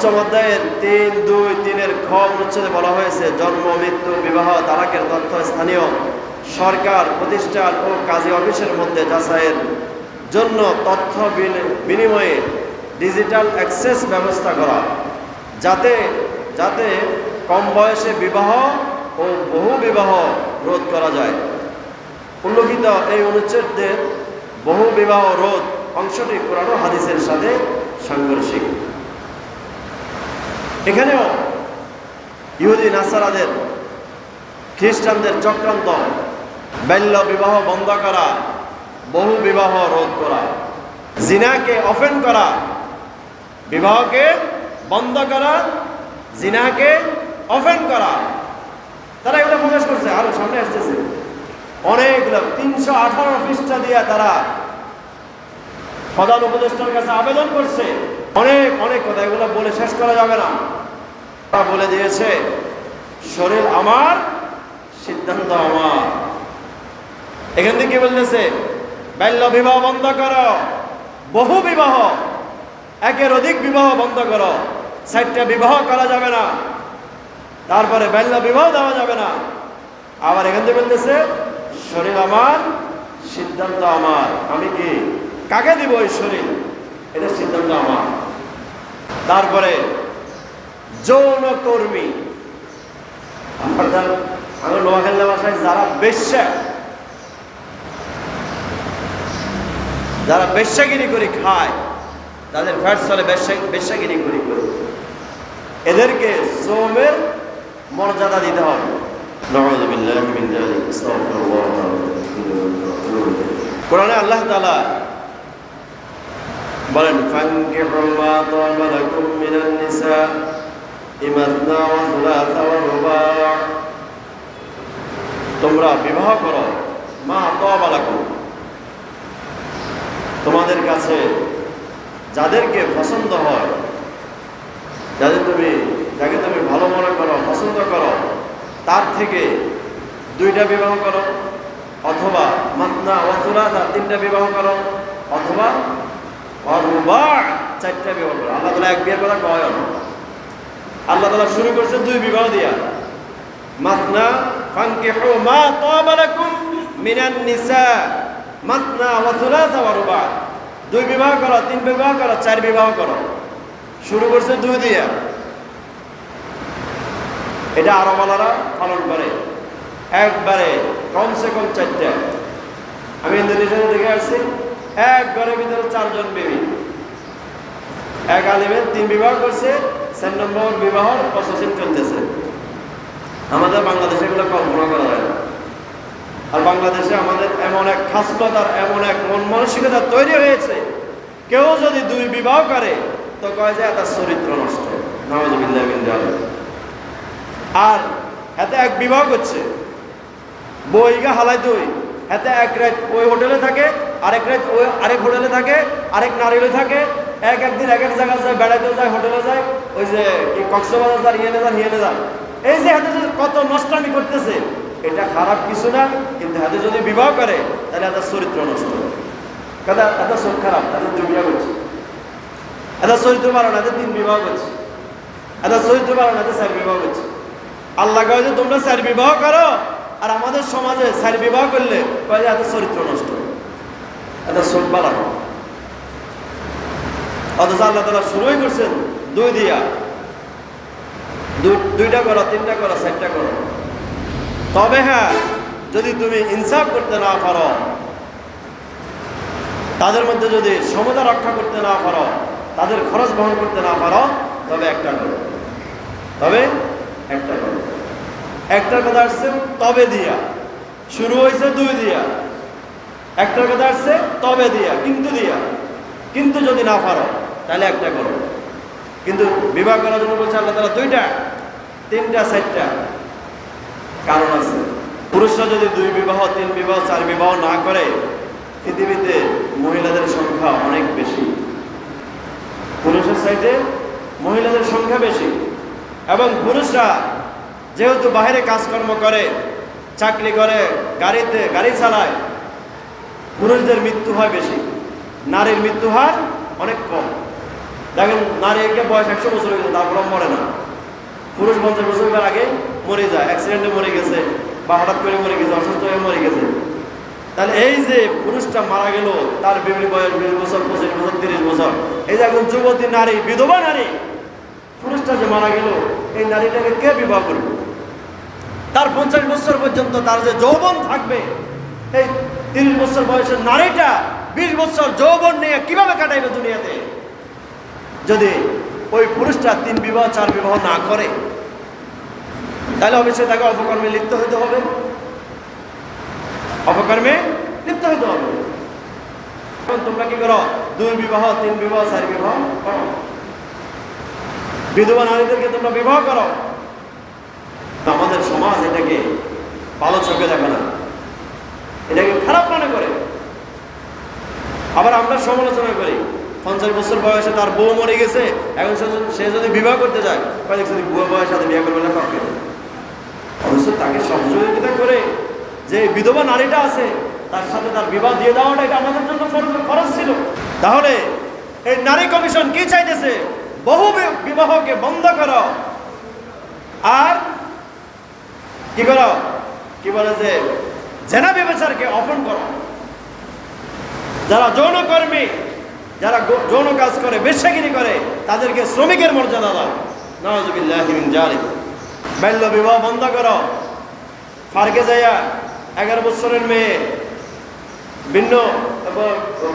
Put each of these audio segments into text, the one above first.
পঞ্চম অধ্যায়ের 3-2-3 খ অনুচ্ছেদে বলা হয়েছে জন্ম, মৃত্যু, বিবাহ, তালাকের তথ্য স্থানীয় সরকার প্রতিষ্ঠান ও কাজী অফিসের মধ্যে যাচাইয়ের জন্য তথ্য বিনিময়ে ডিজিটাল অ্যাক্সেস ব্যবস্থা করা, যাতে যাতে কম বয়সে বিবাহ ও বহু বিবাহ রোধ করা যায়। উল্লেখিত এই অনুচ্ছেদের বহু বিবাহ রোধ অংশটি কোরআন ও হাদিসের সাথে সাংঘর্ষিক। এখানেও ইহুদি নাসারাদের, খ্রিস্টানদের চক্রান্ত বাল্য বিবাহ বন্ধ করা, বহু বিবাহ রোধ করা, জিনাকে অফেন্ড করা, বিবাহকে বন্ধ করা, জিনাকে অফেন্ড করা, তারা এগুলো প্রকাশ করছে। আরো সামনে আসতেছে অনেকগুলো 318 পৃষ্ঠা দিয়ে তারা প্রধান উপদেষ্টার কাছে আবেদন করছে। অনেক অনেক কথা, এগুলো বলে শেষ করা যাবে না। তারা বলে দিয়েছে শরীর আমার, সিদ্ধান্ত আমার। এখান থেকে বলতেছে বাল্য বিবাহ বন্ধ করো, বহু বিবাহ, একের অধিক বিবাহ বন্ধ করো, 4টা বিবাহ করা যাবে না, তারপরে বাল্য বিবাহ দেওয়া যাবে না। আবার এখান থেকে বলতেছে শরীর আমার, সিদ্ধান্ত আমার। আমি কি কাকে দিব ওই শরীর, এটা সিদ্ধান্ত আমার। তারপরে যৌন কর্মী, আমার নোয়াখালী ভাষায় যারা বেশ্যা, যারা বেশ্যাগিরি করে খায়, তাদের ফ্যাট চলে বেশ্যাগিরি করে, এদেরকে যৌনের মর্যাদা দিতে হবে। কোরআনে আল্লাহ তাআলা বলেন ফানকিহু মা তাবা লাকুম মিনান নিসা মাসনা ওয়া সুলাসা ওয়া রুবা', তোমরা বিবাহ করো মা তাবা লাকুম, তোমাদের কাছে যাদেরকে পছন্দ হয়, যাকে তুমি ভালো মনে করো, পছন্দ করো, তার থেকে 2টা বিবাহ করো, অথবা মাসনা ওয়া সুলাসা 3টা বিবাহ করো, অথবা রুবা' 4টা বিবাহ করো। আল্লাহ তাআলা এক বিয়ের কথা কয় না, আল্লাহ তাআলা শুরু করছে 2 বিবাহ দিয়া। মাসনা ফানকিহু মা তাবা লাকুম মিনান নিসা মাসনা ওয়া সুলাসা ওয়া রুবা', 2 বিবাহ করো, 3 বিবাহ করো, 4 বিবাহ করো। শুরু করছে 2 দিয়া। এটা আরবওয়ালারা পালন করে একবারে কমসে কম 4টা। আমি ইন্দোনেশিয়া থেকে আসছি, এক ঘরের ভিতরে 4 জন বিবি, এক আলিমের 3 বিবাহ করছে, 4 নম্বর বিবাহর প্রসেসিং চলতেছে। আমাদের বাংলাদেশে এগুলো কল্পনা করা যায় না। আর বাংলাদেশে আমাদের এমন এক খাসলতার, এমন এক মন মানসিকতা তৈরি হয়েছে, কেউ যদি 2 বিবাহ করে তো কয় যে তার চরিত্র নষ্ট, নাউযুবিল্লাহি মিন যালিক। আর হাতে 1 বিবাহ করছে, বইগা হালাই 2, হাতে 1 রাত ওই হোটেলে থাকে, আরেক রাত ওই আরেক হোটেলে থাকে, আরেক নারীলে থাকে, একদিন এক জায়গায় যায়, বেড়াতে যায়, হোটেলে যায়, ওই যে কক্সবাজার হিয়েনে যায়। এই যে হাতে কত নষ্টামি করতেছে, এটা খারাপ কিছু না, কিন্তু হাতে যদি বিবাহ করে তাহলে এত চরিত্র নষ্ট, কারণ এত চোখ খারাপ, তাদের 2 বিবাহ করছে, এত চরিত্র ভালো না, 3 বিবাহ করছে, এত চরিত্র ভালো না, 4 বিবাহ করছে। আল্লাহ কয় যে তোমরা 4 বিবাহ করো, আর আমাদের সমাজে 4 বিবাহ করলে কয় যে এত চরিত্র নষ্ট, এত চোখ ভালো না। অথচ আল্লাহ তাআলা শুরুই করছেন 2 দিয়া, 2টা করো, 3টা করো, 4টা করো। তবে হ্যাঁ, যদি তুমি ইনসাফ করতে না পারো, তাদের মধ্যে যদি সমতা রক্ষা করতে না পারো, তাদের খরচ বহন করতে না পারো, তবে একটা করো, তবে একটা করো। একটার কথা আসছে তবে দিয়া, শুরু হয়েছে 2 দিয়া। একটার কথা আসছে তবে দিয়া, কিন্তু দিয়া, কিন্তু যদি না পারো তাহলে একটা করো। কিন্তু বিবাহ করার জন্য বলছে আল্লাহ তাআলা 2টা, 3টা, 4টা। কারণ আছে, পুরুষরা যদি 2 বিবাহ, 3 বিবাহ, 4 বিবাহ না করে, পৃথিবীতে মহিলাদের সংখ্যা অনেক বেশি, পুরুষের চাইতে মহিলাদের সংখ্যা বেশি। এবং পুরুষরা যেহেতু বাইরে কাজকর্ম করে, চাকরি করে, গাড়ি চালায়, পুরুষদের মৃত্যু হয় বেশি, নারীর মৃত্যু হার অনেক কম। দেখেন নারীকে বয়স 100 বছর হয়ে গেছে তারপর মরে না, পুরুষ 50 বছর আগে মরে যায়, অ্যাক্সিডেন্টে মরে গেছে বা হঠাৎ করে মরে গেছে, অসুস্থ হয়ে মরে গেছে। তাহলে এই যে পুরুষটা মারা গেল, তার বিবি বয়স 20 বছর, 25 বছর, 30 বছর, এই যে একজন যুবতী নারী, বিধবা নারী, পুরুষটা যে মারা গেল, এই নারীটাকে কে বিবাহ করবে? তার 50 বছর পর্যন্ত তার যে যৌবন থাকবে, এই 30 বছর বয়সের নারীটা 20 বছর যৌবন নিয়ে কিভাবে কাটাইবে দুনিয়াতে? যদি ওই পুরুষটা 3 বিবাহ 4 বিবাহ না করে, তাহলে অবশ্যই তাকে অপকর্মে লিপ্ত হইতে হবে, অপকর্মে লিপ্ত হইতে হবে। তোমরা কি করো? 2 বিবাহ 3 বিবাহ 4 বিবাহ করো, বিধবা নারীদেরকে তোমরা বিবাহ করো। আমাদের সমাজ এটাকে ভালো চোখে দেখে না, এটাকে খারাপ মনে করে। আবার আমরা সমালোচনা করি, 50 বছর বয়সে তার বউ মরে গেছে, এখন সে যদি বিবাহ করতে যায়, যদি বুয়া বয়সের সাথে বিয়ে করবে না পারবে। অবশ্য তাকে সহযোগিতা করে যে বিধবা নারীটা আছে তার সাথে তার বিবাহ দিয়ে দেওয়াটা এটা আমাদের জন্য খরচ ছিল। তাহলে এই নারী কমিশন কি চাইতেছে? বহু বিবাহকে বন্ধ করো, আর কি করো? কি বলে যে জেনা ব্যভিচারকে অপন করো। যারা যৌনকর্মী, যারা যৌন কাজ করে, বেশ্যাগিরি করে, তাদেরকে শ্রমিকের মর্যাদা দাও। নাউযুবিল্লাহি মিন যালিক। বাল্য বিবাহ বন্ধ করো। ফার্কে যাইয়া 11 বছরের মেয়ে ভিন্ন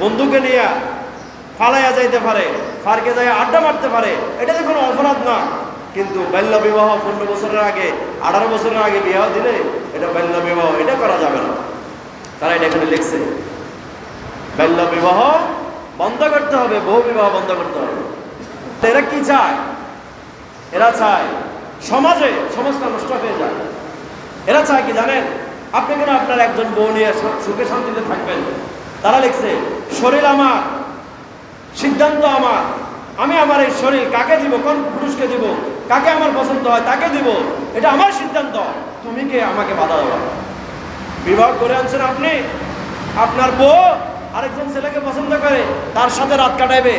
বন্ধুকে নিয়ে ফালাইয়া যাইতে পারে, ফার্কে যাইয়া আড্ডা মারতে পারে, এটা তো কোনো অপরাধ না। কিন্তু বাল্য বিবাহ 15 বছরের আগে, 18 বছরের আগে বিবাহ দিলে এটা বাল্য বিবাহ, এটা করা যাবে না। তারা এটা এখানে লিখছে, বাল্য বিবাহ বন্ধ করতে হবে, বহু বিবাহ বন্ধ করতে হবে। তো এরা কি চায়? এরা চায় সমাজটা নষ্ট হয়ে যায়। এরা চায় কি জানেন? আপনি কেন আপনার একজন বউ নিয়ে সুখে শান্তিতে থাকবেন? তারা লিখছে, শরীর আমার, সিদ্ধান্ত আমার, আমি আমার এই শরীর কাকে দিব, কোন পুরুষকে দিব, কাকে আমার পছন্দ হয় তাকে দিব, এটা আমার সিদ্ধান্ত, তুমি কে আমাকে বাধা দেওয়া? বিবাহ করে আনছেন আপনি, আপনার বউ আরেকজন ছেলেকে পছন্দ করে, তার সাথে রাত কাটাইবে,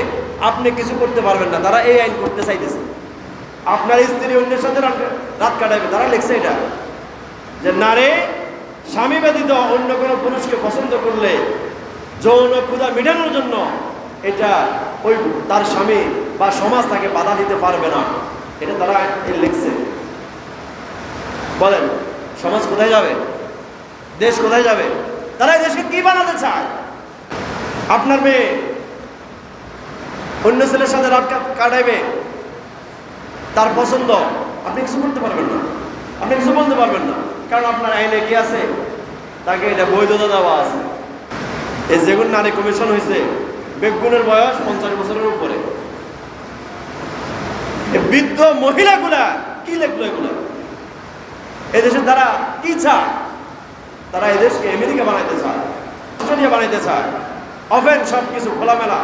আপনি কিছু করতে পারবেন না। তারা এই আইন করতে চাইতেছে, আপনার স্ত্রী অন্যের সাথে রাত কাটাইবে। তারা লিখছে এটা যে নারী স্বামী ব্যতীত অন্য কোনো পুরুষকে পছন্দ করলে যৌন ক্ষুধা মেটানোর জন্য এটা ওই তার স্বামী বা সমাজ তাকে বাধা দিতে পারবে না, এটা তারা লিখছে। বলেন সমাজ কোথায় যাবে? দেশ কোথায় যাবে? তারা এই দেশকে কি বানাতে চায়? আপনার মেয়ে অন্য ছেলের সাথে রাত কাটাইবে, তার পছন্দ, আপনি কিছু করতে পারবেন না, আপনি কিছু বলতে পারবেন না, কারণ আপনার আইনে কি আছে? তাকে এটা বৈধতা দেওয়া আছে। এই যেগুলো নারী কমিশন হয়েছে, বেগুনের বয়স 50 বছরের উপরে। বৃদ্ধ মহিলাগুলা কি লেখলো এগুলো? এদেশে তারা কি চায়? তারা এদেশকে আমেরিকা বানাইতে চায়, অস্ট্রেলিয়া বানাইতে চায়, ওপেন সব কিছু খোলামেলা,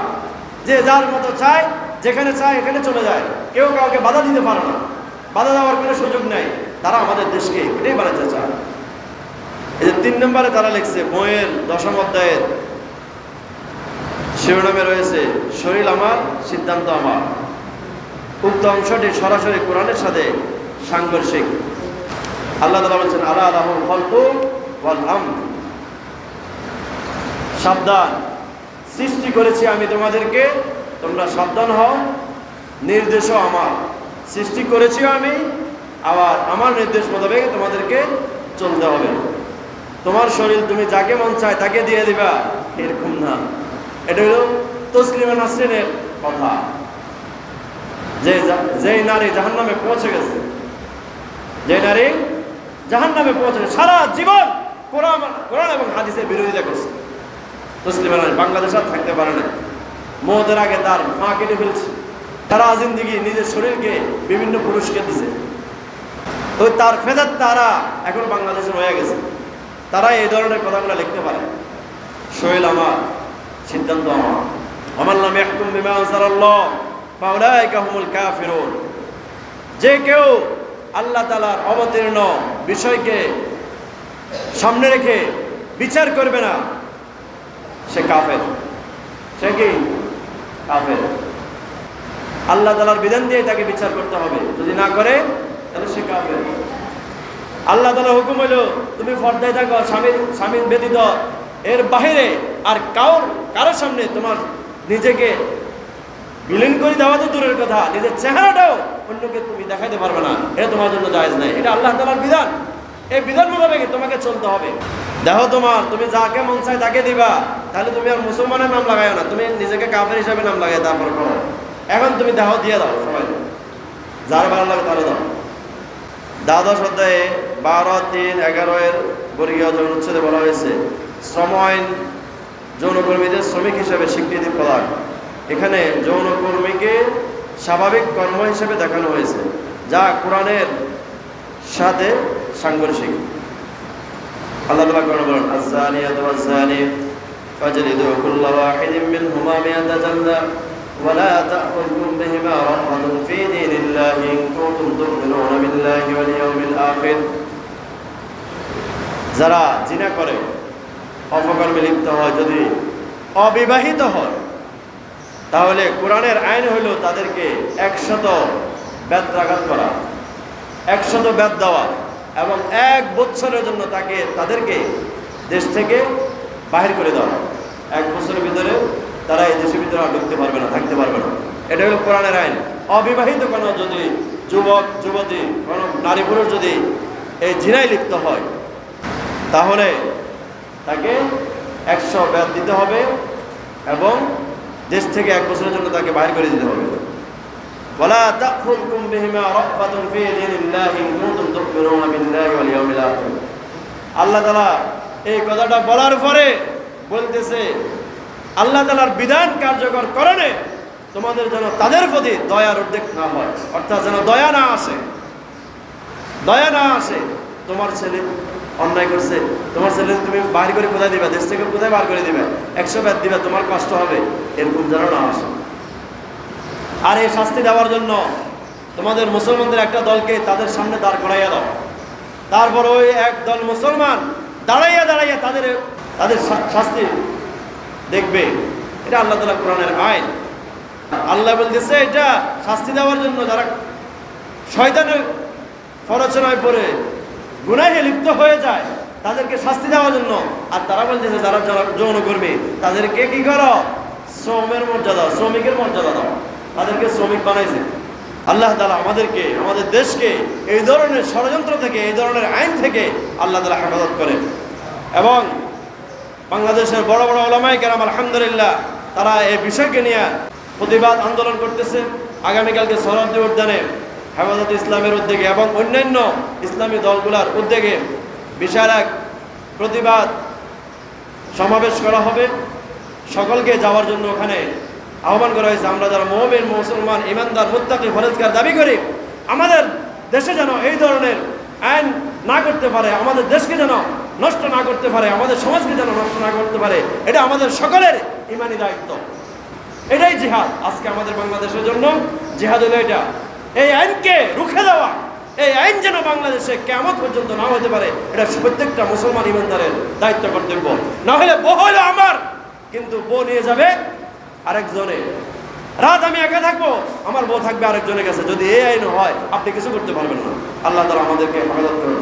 যে যার মতো চায়, যেখানে চায় এখানে চলে যায়, কেউ কাউকে বাধা দিতে পারে না, বাধা দেওয়ার কোনো সুযোগ নেই। তারা আমাদের দেশকে এটাই বানাইতে চায়। এই যে 3 নম্বরে তারা লিখছে, বইয়ের 10ম অধ্যায়ের শিরোনামে রয়েছে, শরীর আমার, সিদ্ধান্ত আমার। উক্ত অংশটি সরাসরি কোরআনের সাথে সাংঘর্ষিক। আল্লাহ তাআলা বলেছেন, আলা লাহুল খালকু ওয়াল আমর, সাবধান, সৃষ্টি করেছি আমি তোমাদেরকে, তোমরা সাবধান হও, নির্দেশও আমার, সৃষ্টি করেছি আমি, আবার আমার নির্দেশ মোতাবেক তোমাদেরকে চলতে হবে। তোমার শরীর তুমি যাকে মন চায় তাকে দিয়ে দিবা, এরকম না। এটা হলো তসলিমা নাসরিনের কথা, যে নারী জাহান্নামে পৌঁছে গেছে, যে নারী জাহান্নামে পৌঁছে গেছে, সারা জীবন কোরআন এবং হাদিসের বিরোধিতা করছে। তসলিমা নারী বাংলাদেশে আর থাকতে পারে না, মৌতের আগে তার মা কেটে ফেলছে, তারা জিন্দিগি নিজের শরীরকে বিভিন্ন পুরুষকে দিছে। তো তার ফেদার তারা এখন বাংলাদেশে রয়ে গেছে, তারা এই ধরনের কথাগুলো লিখতে পারে, শরীর আমার, সিদ্ধান্ত আমার। আমার নাম ইয়াহকুম বিমা আনজালাল্লাহ ফাউলাইকা হুমুল কাফিরুন। যে কেউ আল্লাহ তাআলার অবতীর্ণ বিষয়কে সামনে রেখে বিচার করবে না, সে কাফের। সে কি? কাফের। আল্লাহ তাআলার বিধান দিয়ে তাকে বিচার করতে হবে, যদি না করে তাহলে সে কাফের। আল্লাহ তাআলার হুকুম হলো তুমি পর্দায় থাকো, স্বামী ব্যতীত, এর বাহিরে আর কারোর সামনে তোমার নিজেকে বিলীন করে দেওয়া তো দূরের কথা, নিজের চেহারাটাও অন্যকে তুমি দেখাইতে পারবে না, এটা তোমার জন্য জায়েজ নাই। এটা আল্লাহ তাআলার বিধান, এই বিধান মোতাবেক তোমাকে চলতে হবে। দেখো তুমি যাকে মন চায় তাকে দিবা, তাহলে তুমি আর মুসলমানের নাম লাগাইও না, তুমি নিজেকে কাফের হিসাবে নাম লাগাই তারপর করো। এখন তুমি দেহ দিয়ে দাও, সবাই যার ভালো লাগে তাহলে দাও। দ্বাদশ অধ্যায়ে 12-3-11 বর্গীয় যৌন উচ্ছেদে বলা হয়েছে শ্রম আইন যৌনকর্মীদের শ্রমিক হিসেবে স্বীকৃতি প্রদান। এখানে যৌনকর্মীকে স্বাভাবিক কর্ম হিসেবে দেখানো হয়েছে, যা কোরআনের সাথে সাংঘর্ষিক। আল্লাহ তাআলা কোরআনে বলেন, আয-যানিয়াতু ওয়াজ-যানি ফাজলিদু কুল্লা ওয়াহিদিন মিনহুমা মিআতা জালদা ওয়া লা তা'খুযকুম বিহিমা রাফাতুন ফী দীনিল্লাহি ইন কুনতুম তু'মিনুনা বিল্লাহি ওয়াল ইয়াউমিল আখির। যারা জিনা করে, অপকর্মে লিপ্ত হয়, যদি অবিবাহিত হয়, তাহলে কোরআনের আইন হলো তাদেরকে 100 বেত্রাঘাত করা, 100 বেত দেওয়া এবং 1 বছরের জন্য তাদেরকে দেশ থেকে বাহির করে দেওয়া। 1 বছরের ভিতরে তারা এই দেশের ভিতরে ঢুকতে পারবে না, থাকতে পারবে না। এটা হলো কোরআনের আইন। অবিবাহিত কোনো যদি যুবক যুবতী, কোনো নারী পুরুষ যদি এই জিনায় লিপ্ত হয়, তাহলে তাকে 100 বেত দিতে হবে এবং দেশ থেকে 1 বছরের জন্য তাকে বাহির করে দিতে হবে। ওয়ালা তা'খুযকুম বিহিমা রাফাতুন ফী দীনিল্লাহি ইন কুনতুম তু'মিনুনা বিল্লাহি ওয়াল ইয়াউমিল আখির। আল্লাহ তাআলা এই কথাটা বলার পরে বলতেছে, আল্লাহ তাআলার বিধান কার্যকর করণে তোমাদের যেন তাদের প্রতি দয়ার উদ্রেক না হয়, অর্থাৎ যেন দয়া না আসে। তোমার ছেলে অন্যায় করছে, তোমার ছেলে তুমি বাহির করে কোথায় দিবে, দেশ থেকে কোথায় বার করে দিবে, 100 বেত দিবে, তোমার কষ্ট হবে, এরকম যেন না আসে। আর এই শাস্তি দেওয়ার জন্য তোমাদের মুসলমানদের একটা দলকে তাদের সামনে দাঁড় করাইয়া দাও, তারপর ওই একদল মুসলমান দাঁড়াইয়া তাদের শাস্তি দেখবে। এটা আল্লাহ তাআলা কোরআনের আইন। আল্লাহ বলতেছে এটা শাস্তি দেওয়ার জন্য, যারা শয়তানের প্ররোচনায় পড়ে গুনাহে লিপ্ত হয়ে যায় তাদেরকে শাস্তি দেওয়ার জন্য। আর তারা বলতেছে যারা যৌনকর্মী তাদেরকে কি করো, শ্রমিকের মর্যাদা দাও, তাদেরকে শ্রমিক বানাইছে। আল্লাহ তাআলা আমাদেরকে, আমাদের দেশকে এই ধরনের ষড়যন্ত্র থেকে, এই ধরনের আইন থেকে আল্লাহ তাআলা হেফাজত করেন। এবং বাংলাদেশের বড় বড় উলামায়ে কেরাম আলহামদুলিল্লাহ তারা এই বিষয়কে নিয়ে প্রতিবাদ আন্দোলন করতেছে। আগামীকালকে সোহরাওয়ার্দী উদ্যানে হেফাজতে ইসলামের উদ্যোগে এবং অন্যান্য ইসলামী দলগুলোর উদ্যোগে বিশাল এক প্রতিবাদ সমাবেশ করা হবে। সকলকে যাওয়ার জন্য ওখানে আহ্বান করা হয়েছে। আমরা যারা মুমিন, মুসলমান, ইমানদার, মুত্তাকি, পরহেজগার দাবি করি, আমাদের দেশে যেন এই ধরনের আইন না করতে পারে, আমাদের দেশকে যেন নষ্ট না করতে পারে, আমাদের সমাজকে যেন নষ্ট না করতে পারে, এটা আমাদের সকলের ইমানি দায়িত্ব। এটাই জিহাদ। আজকে আমাদের বাংলাদেশের জন্য জিহাদ হলো এটা, এই আইনকে রুখে দেওয়া। এই আইন যেন বাংলাদেশে কিয়ামত পর্যন্ত না হতে পারে, এটা প্রত্যেকটা মুসলমান ইমানদারের দায়িত্ব কর্তব্য। না হলে বউ হলো আমার, কিন্তু বউ নিয়ে যাবে আরেকজনে। রাত আমি একা থাকবো, আমার বউ থাকবে আরেকজনের কাছে। যদি এই আইন হয়, আপনি কিছু করতে পারবেন না। আল্লাহ তাআলা আমাদেরকে হেফাজত করুন।